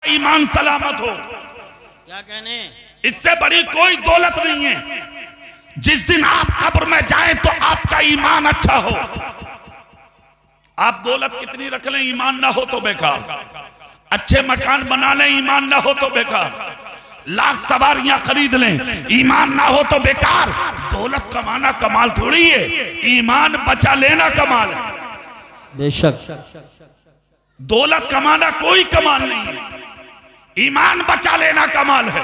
ایمان سلامت ہو. کیا کہنے؟ اس سے بڑی کوئی دولت نہیں ہے. جس دن آپ قبر میں جائیں تو آپ کا ایمان اچھا ہو. آپ دولت کتنی رکھ لیں ایمان نہ ہو تو بیکار. اچھے مکان بنا لیں ایمان نہ ہو تو بیکار. لاکھ سواریاں خرید لیں ایمان نہ ہو تو بیکار. دولت کمانا کمال تھوڑی ہے، ایمان بچا لینا کمال ہے. بے شک. دولت کمانا کوئی کمال نہیں ہے، ایمان بچا لینا کمال ہے.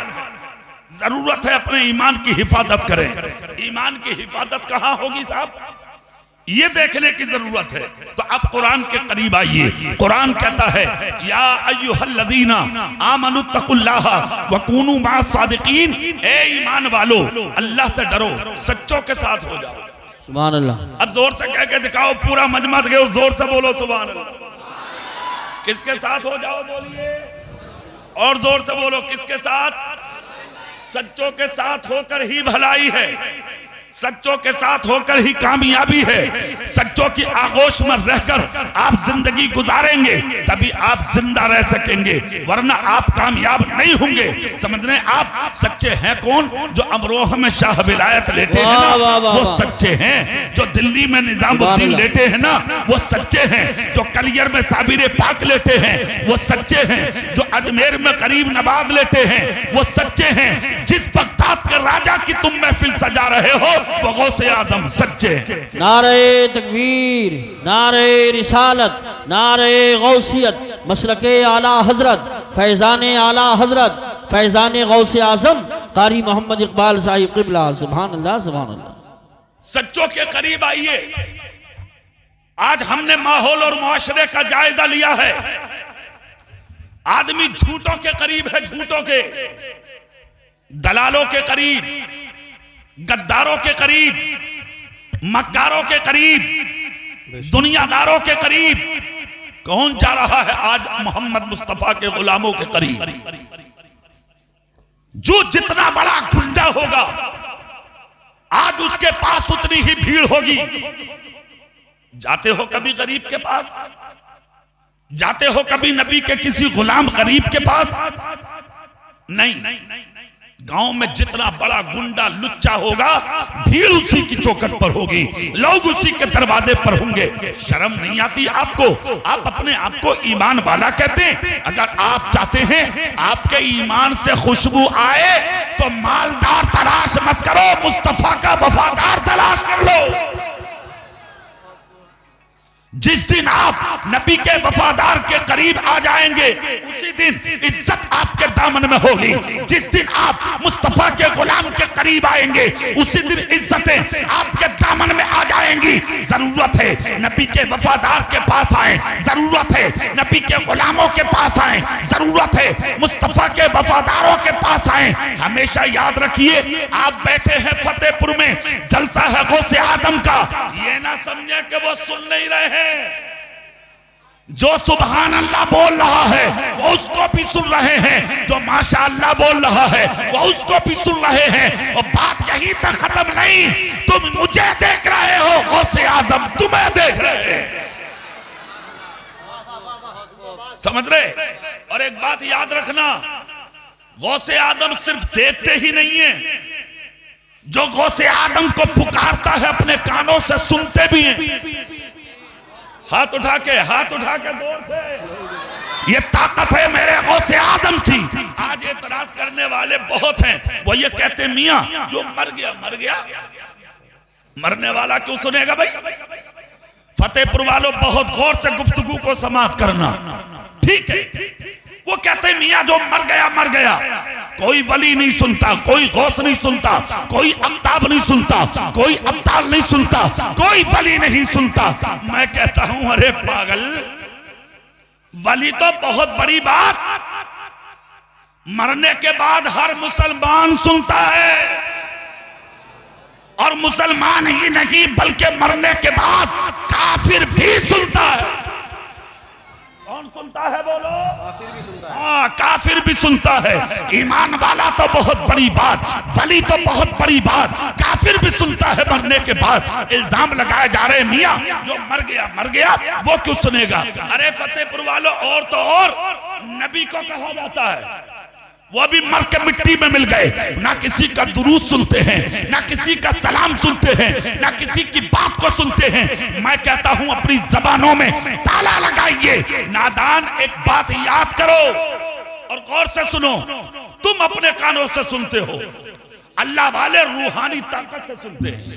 ضرورت ہے اپنے ایمان کی حفاظت کریں. ایمان کی حفاظت کہاں ہوگی صاحب؟ یہ دیکھنے کی ضرورت ہے. تو اب قرآن کے قریب آئیے. قرآن کہتا ہے یا ایھا الذین آمنوا اتقوا اللہ وکونوا مع الصادقین. اے ایمان والو اللہ سے ڈرو، سچوں کے ساتھ ہو جاؤ. سبحان اللہ. اب زور سے کہہ کے دکھاؤ، پورا مجمع گئے زور سے بولو سبحان اللہ. کس کے ساتھ ہو جاؤ بولیے، اور زور سے بولو کس کے ساتھ؟ سچوں کے ساتھ ہو کر ہی بھلائی ہے، سچوں کے ساتھ ہو کر ہی کامیابی ہے. سچوں کی آغوش میں رہ کر آپ زندگی گزاریں گے تبھی آپ زندہ رہ سکیں گے، ورنہ آپ کامیاب نہیں ہوں گے. سمجھ رہے ہیں آپ؟ سچے ہیں کون؟ جو امروہہ میں شاہ ولایت لیتے ہیں نا وہ سچے ہیں. جو دلی میں نظام الدین لیتے ہیں نا وہ سچے ہیں. جو کلیر میں صابر پاک لیتے ہیں وہ سچے ہیں. جو اجمیر میں قریب نواز لیتے ہیں وہ سچے ہیں. جس بغداد کے راجہ کی تم محفل سجا رہے ہو وہ غوث اعظم سچے ہیں. نعرہ تکبیر، نعرہ رسالت، نعرہ غوثیت، مسلک اعلی حضرت، فیضان اعلی حضرت، فیضان غوث اعظم قاری محمد اقبال صاحب قبلہ. سبحان اللہ سبحان اللہ. سچوں کے قریب آئیے. آج ہم نے ماحول اور معاشرے کا جائزہ لیا ہے. آدمی جھوٹوں کے قریب ہے، جھوٹوں کے، دلالوں کے قریب، گداروں کے قریب، مکاروں کے قریب، دنیا داروں کے قریب. کون جا رہا ہے آج محمد مصطفیٰ کے غلاموں کے قریب؟ جو جتنا بڑا گنڈا ہوگا آج اس کے پاس اتنی ہی بھیڑ ہوگی. جاتے ہو کبھی غریب کے پاس؟ جاتے ہو کبھی نبی کے کسی غلام غریب کے پاس؟ نہیں. گاؤں میں جتنا بڑا گنڈا لچا ہوگا بھیڑ اسی کی چوکٹ پر ہوگی، لوگ اسی کے دروازے پر ہوں گے. شرم نہیں آتی آپ کو؟ آپ اپنے آپ کو ایمان والا کہتے ہیں. اگر آپ چاہتے ہیں آپ کے ایمان سے خوشبو آئے تو مالدار تلاش مت کرو، مصطفیٰ کا وفادار تلاش کر لو. جس دن آپ نبی کے وفادار کے قریب آ جائیں گے اسی دن عزت آپ کے دامن میں ہوگی. جس دن آپ مصطفیٰ کے غلام کے قریب آئیں گے اسی دن عزتیں آپ کے دامن میں آ جائیں گی. ضرورت ہے نبی کے وفادار کے پاس آئیں، ضرورت ہے نبی کے غلاموں کے پاس آئیں، ضرورت ہے مصطفیٰ کے وفاداروں کے پاس آئیں. ہمیشہ یاد رکھیے آپ بیٹھے ہیں فتح پور میں، جلسہ ہے غوث اعظم کا. یہ نہ سمجھیں کہ وہ سن نہیں رہے ہیں. جو سبحان اللہ بول رہا ہے وہ اس کو بھی سن رہے ہیں، جو ماشاء اللہ بول رہا ہے وہ اس کو بھی سن رہے ہیں. اور بات یہیں تک ختم نہیں، تم مجھے دیکھ رہے ہو، غوث اعظم تمہیں دیکھ رہے ہیں. سمجھ رہے؟ اور ایک بات یاد رکھنا، غوث اعظم صرف دیکھتے ہی نہیں ہیں، جو غوث اعظم کو پکارتا ہے اپنے کانوں سے سنتے بھی ہیں. ہاتھ اٹھا کے دور سے. یہ طاقت ہے میرے غوث اعظم کی. آج اعتراض کرنے والے بہت ہیں، وہ یہ کہتے ہیں میاں جو مر گیا، مرنے والا کیوں سنے گا بھائی؟ فتح پور والوں بہت غور سے گفتگو کو سماعت کرنا. ٹھیک ہے، وہ کہتے ہیں میاں جو مر گیا. کوئی ولی نہیں سنتا، کوئی غوث نہیں سنتا، کوئی اقطاب نہیں سنتا، کوئی ابطال نہیں سنتا، کوئی ولی نہیں سنتا. میں کہتا ہوں ارے پاگل، ولی تو بہت بڑی بات، مرنے کے بعد ہر مسلمان سنتا ہے. اور مسلمان ہی نہیں بلکہ مرنے کے بعد کافر بھی سنتا ہے. کون سنتا ہے بولو؟ ہاں کافر بھی سنتا ہے. ایمان والا تو بہت بڑی بات، ولی تو بہت بڑی بات، کافر بھی سنتا ہے مرنے کے بعد. الزام لگائے جا رہے میاں جو مر گیا وہ کیوں سنے گا؟ ارے فتح پور والوں اور تو اور نبی کو کہا جاتا ہے وہ بھی مر کے مٹی میں مل گئے، نہ کسی کا درود سنتے ہیں، نہ کسی کا سلام سنتے ہیں، نہ کسی کی بات کو سنتے ہیں۔ میں کہتا ہوں اپنی زبانوں میں تالا لگائیے۔ نادان ایک بات یاد کرو اور غور سے سنو، تم اپنے کانوں سے سنتے ہو، اللہ والے روحانی طاقت سے سنتے ہیں،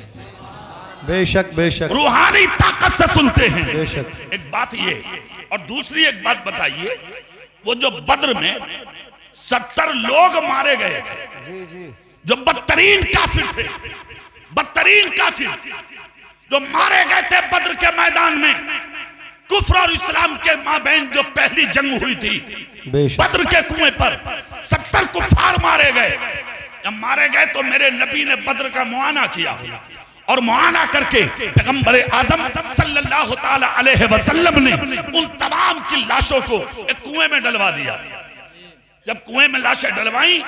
بے شک بے شک، روحانی طاقت سے سنتے ہیں۔ بے شک۔ ایک بات یہ، اور دوسری ایک بات بتائیے، وہ جو بدر میں 70 لوگ مارے گئے تھے، جی جی، جو بدترین کافر تھے، بدترین کافر جو مارے گئے تھے بدر کے میدان میں، کفر اور اسلام کے مابین جو پہلی جنگ ہوئی تھی بے شک، بدر کے کنویں پر 70 کفار مارے گئے۔ جب مارے گئے تو میرے نبی نے بدر کا معائنہ کیا، اور معائنہ کر کے پیغمبر اعظم صلی اللہ تعالی علیہ وسلم نے ان تمام کی لاشوں کو ایک کنویں میں ڈلوا دیا۔ جب کنویں میں لاشیں ڈلوائیں،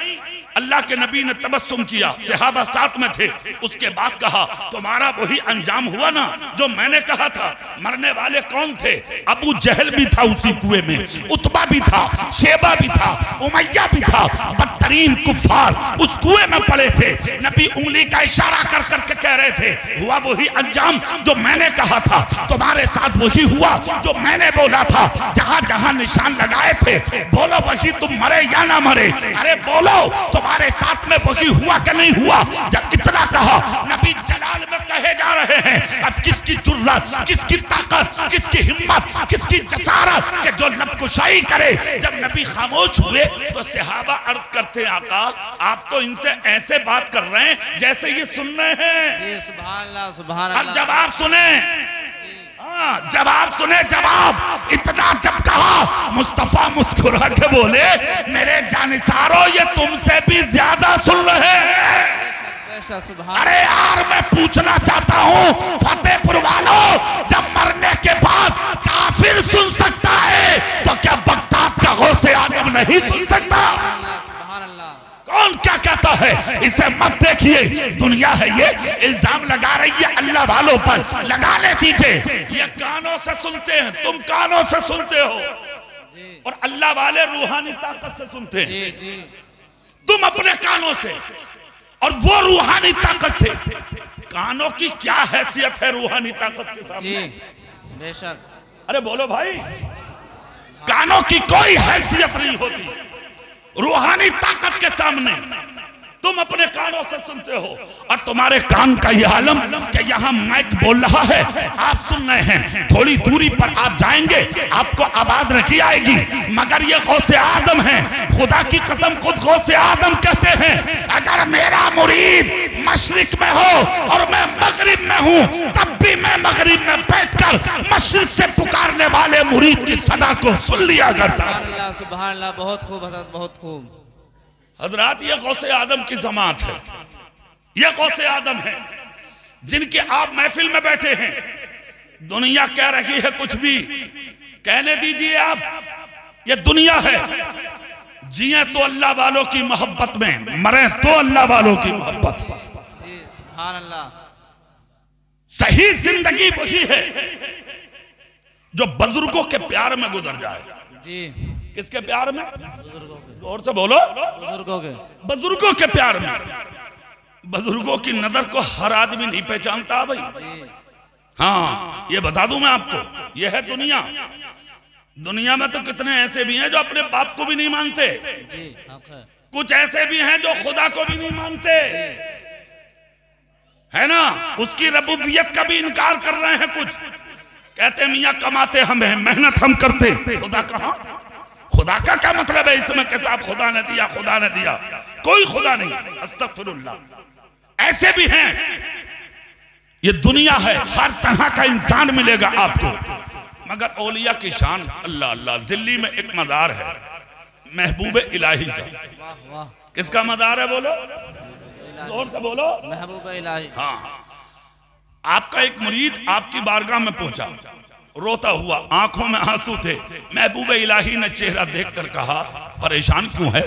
اللہ کے نبی نے تبسم کیا، صحابہ ساتھ میں تھے، اس کے بعد کہا تمہارا وہی انجام ہوا نا جو میں نے کہا تھا۔ مرنے والے کون تھے؟ ابو جہل بھی تھا اسی کنویں میں، عتبہ بھی تھا، شیبہ بھی تھا، امیہ بھی تھا، بدترین کفار اس کنویں میں پڑے تھے۔ نبی انگلی کا اشارہ کر کر کے کہہ رہے تھے ہوا وہی انجام جو میں نے کہا تھا، تمہارے ساتھ وہی ہوا جو میں نے بولا تھا۔ جہاں جہاں نشان لگائے تھے بولو وہی تم مرے یا نہ مرے، ارے بولو تمہارے ساتھ میں وہی ہوا کہ نہیں ہوا؟ جب اتنا کہا، نبی جلال میں کہے جا رہے ہیں اب کس کی جرات، کس کی طاقت، کس کی ہمت، کس کی جسارت کہ جو لب کشائی کرے۔ جب نبی خاموش ہوئے تو صحابہ عرض کرتے ہیں آقا آپ تو ان سے ایسے بات کر رہے ہیں جیسے یہ سن رہے ہیں۔ سبحان اللہ سبحان اللہ۔ اب جواب سنیں، جواب سنیں، جواب اتنا جب کہا مصطفیٰ مسکرا کے بولے میرے جانثاروں یہ تم سے بھی زیادہ سن رہے ہیں۔ ارے یار میں پوچھنا چاہتا ہوں فتح پور والوں، جب مرنے کے بعد کافر سن سکتا ہے تو کیا بغداد کا غوث اعظم نہیں سن سکتا؟ کون کیا کہتا ہے؟ اسے مت دیکھیے، دنیا ہے یہ الزام لگا رہی ہے اللہ والوں پر، لگانے دیجئے۔ یہ کانوں سے سنتے ہیں، تم کانوں سے سنتے ہو، اور اللہ والے روحانی طاقت سے سنتے ہیں، تم اپنے کانوں سے اور وہ روحانی طاقت سے۔ کانوں کی کیا حیثیت ہے روحانی طاقت کے سامنے؟ بے شک، ارے بولو بھائی، کانوں کی کوئی حیثیت نہیں ہوتی روحانی طاقت کے سامنے۔ تم اپنے کانوں سے سنتے ہو، اور تمہارے کان کا یہ عالم کہ یہاں مائک بول رہا ہے آپ سن رہے ہیں، تھوڑی دوری پر آپ جائیں گے آپ کو آواز نہیں آئے گی، مگر یہ غوث اعظم ہے۔ خدا کی قسم خود غوث اعظم کہتے ہیں اگر میرا مرید مشرق میں ہو اور میں مغرب میں ہوں تب بھی میں مغرب میں بیٹھ کر مشرق سے پکارنے والے مرید کی صدا کو سن لیا کرتا۔ سبحان اللہ سبحان اللہ، بہت خوب حضرت، بہت خوب۔ حضرات یہ غوث اعظم کی جماعت ہے، یہ غوث اعظم ہے جن کے آپ محفل میں بیٹھے ہیں۔ دنیا کہہ رہی ہے کچھ بھی کہنے دیجئے، آپ یہ دنیا ہے، جیئیں تو اللہ والوں کی محبت میں، مریں تو اللہ والوں کی محبت۔ سبحان اللہ۔ صحیح زندگی وہی ہے جو بزرگوں کے پیار میں گزر جائے۔ جی، کس کے پیار میں؟ بزرگوں کے، اور سے بولو، بزرگوں کے، بزرگوں کے پیار میں۔ بزرگوں کی نظر کو ہر آدمی نہیں پہچانتا بھائی۔ ہاں یہ بتا دوں میں آپ کو، یہ ہے دنیا۔ دنیا میں تو کتنے ایسے بھی ہیں جو اپنے باپ کو بھی نہیں مانتے، جی حق ہے، کچھ ایسے بھی ہیں جو خدا کو بھی نہیں مانتے، ہے نا، اس کی ربوبیت کا بھی انکار کر رہے ہیں۔ کچھ کہتے ہیں میاں کماتے ہم ہیں، محنت ہم کرتے، خدا کہاں؟ خدا کا کیا مطلب ہے اس میں کہ صاحب خدا نے دیا، خدا نے دیا؟ کوئی خدا نہیں، استغفر اللہ۔ ایسے بھی ہیں، یہ دنیا ہے، ہر طرح کا انسان ملے گا آپ کو، مگر اولیاء کی شان اللہ اللہ۔ دلی میں ایک مزار ہے محبوب الہی کا۔ واہ واہ، کس کا مزار ہے بولو، زور سے بولو۔ محبوب الہی۔ ہاں، آپ کا ایک مرید آپ کی بارگاہ میں پہنچا، روتا ہوا، آنکھوں میں آنسو تھے۔ محبوب الہی نے چہرہ دیکھ کر کہا پریشان کیوں ہے؟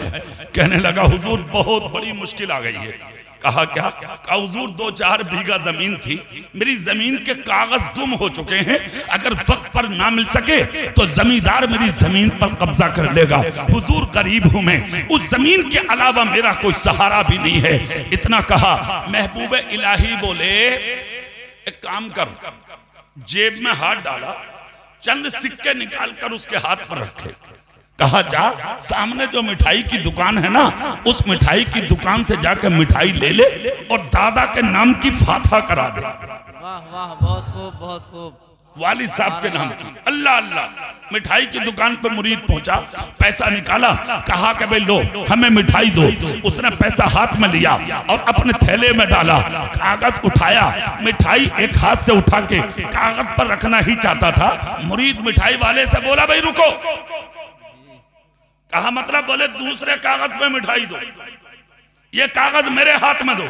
کہنے لگا حضور بہت بڑی مشکل آ گئی ہے۔ کہا کیا؟ کہا حضور 2-4 بیگھہ زمین تھی، میری زمین کے کاغذ گم ہو چکے ہیں، اگر وقت پر نہ مل سکے تو زمیندار میری زمین پر قبضہ کر لے گا، حضور غریب ہوں میں، اس زمین کے علاوہ میرا کوئی سہارا بھی نہیں ہے۔ اتنا کہا، محبوب الہی بولے ایک کام کر، جیب میں ہاتھ ڈالا، چند سکے نکال کر اس کے ہاتھ پر رکھے، کہا جا سامنے جو مٹھائی کی دکان ہے نا، اس مٹھائی کی دکان سے جا کے مٹھائی لے لے اور دادا کے نام کی فاتحہ کرا دے۔ واہ واہ، بہت خوب بہت خوب، والد صاحب کے نام کی، اللہ اللہ۔ مٹھائی کی دکان پہ مرید پہنچا، پیسہ نکالا، کہا کہ بھئی لو ہمیں مٹھائی دو، اس نے پیسہ ہاتھ میں لیا اور اپنے تھیلے میں ڈالا، کاغذ اٹھایا، مٹھائی ایک ہاتھ سے اٹھا کے کاغذ پر رکھنا ہی چاہتا تھا، مرید مٹھائی والے سے بولا بھئی رکو، کہا مطلب؟ بولے دوسرے کاغذ پہ مٹھائی دو، یہ کاغذ میرے ہاتھ میں دو۔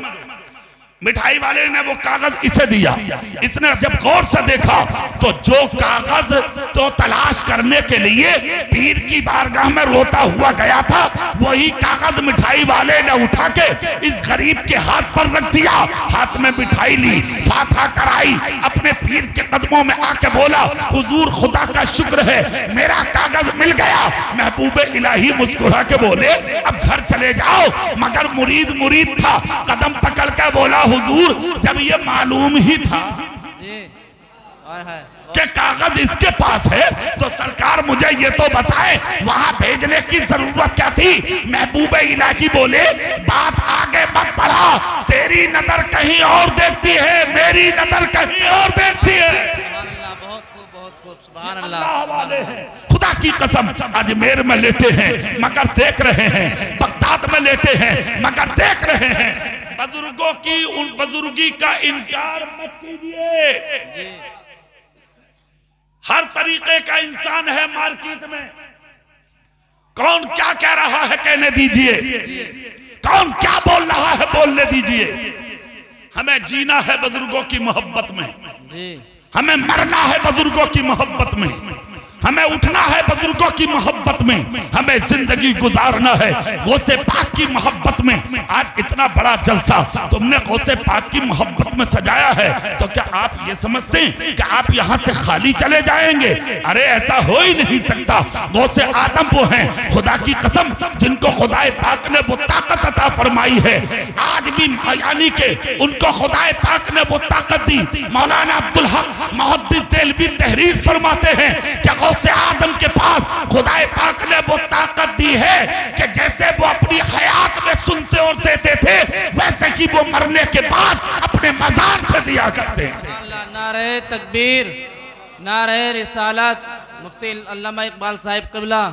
مٹھائی والے نے وہ کاغذ اسے دیا، اس نے جب غور سے دیکھا تو جو کاغذ تو تلاش کرنے کے لیے پیر کی بارگاہ میں روتا ہوا گیا تھا، وہی کاغذ مٹھائی والے نے اٹھا کے اس غریب کے ہاتھ پر رکھ دیا، ہاتھ میں مٹھائی لی، فاتحہ کرائی، اپنے پیر کے قدموں میں آ کے بولا حضور خدا کا شکر ہے میرا کاغذ مل گیا۔ محبوب الہی مسکرا کے بولے اب گھر چلے جاؤ، مگر مرید تھا، قدم پکڑ کے بولا حضور جب یہ معلوم ہی تھا کہ کاغذ اس کے پاس ہے تو سرکار مجھے یہ تو بتائے وہاں بھیجنے کی ضرورت کیا تھی؟ محبوب الہی بولے بات آگے مت بڑھا، تیری نظر کہیں اور دیکھتی ہے، میری نظر کہیں اور دیکھتی ہے۔ خدا کی قسم اجمیر میں لیتے ہیں مگر دیکھ رہے ہیں، بغداد میں لیتے ہیں مگر دیکھ رہے ہیں۔ بزرگوں کی ان بزرگی کا انکار مت کیجئے۔ ہر طریقے کا انسان ہے مارکیٹ میں، کون کیا کہہ رہا ہے کہنے دیجئے، کون کیا بول رہا ہے بولنے دیجئے۔ ہمیں جینا ہے بزرگوں کی محبت میں، ہمیں مرنا ہے بزرگوں کی محبت میں، ہمیں اٹھنا ہے بزرگوں کی محبت میں، ہمیں زندگی گزارنا ہے غوث پاک کی محبت میں۔ آج اتنا بڑا جلسہ تم نے غوث پاک کی محبت میں سجایا ہے تو کیا آپ یہ سمجھتے ہیں کہ آپ یہاں سے خالی چلے جائیں گے؟ ارے ایسا ہو ہی نہیں سکتا۔ غوث آدم وہ ہیں خدا کی قسم جن کو خدا پاک نے وہ طاقت عطا فرمائی ہے، آج بھی یعنی کہ ان کو خدا پاک نے وہ طاقت دی۔ مولانا عبدالحق محدث دہلوی تحریر فرماتے ہیں کہ غوث آدم کے پاس خدا پاک نے وہ طاقت دی ہے کہ جیسے وہ اپنی حیات میں سنتے اور دیتے تھے ویسے ہی وہ مرنے کے بعد اپنے مزار سے دیا کرتے ہیں۔ نعرہ تکبیر، نعرہ رسالت، مفتی علامہ اقبال صاحب قبلہ۔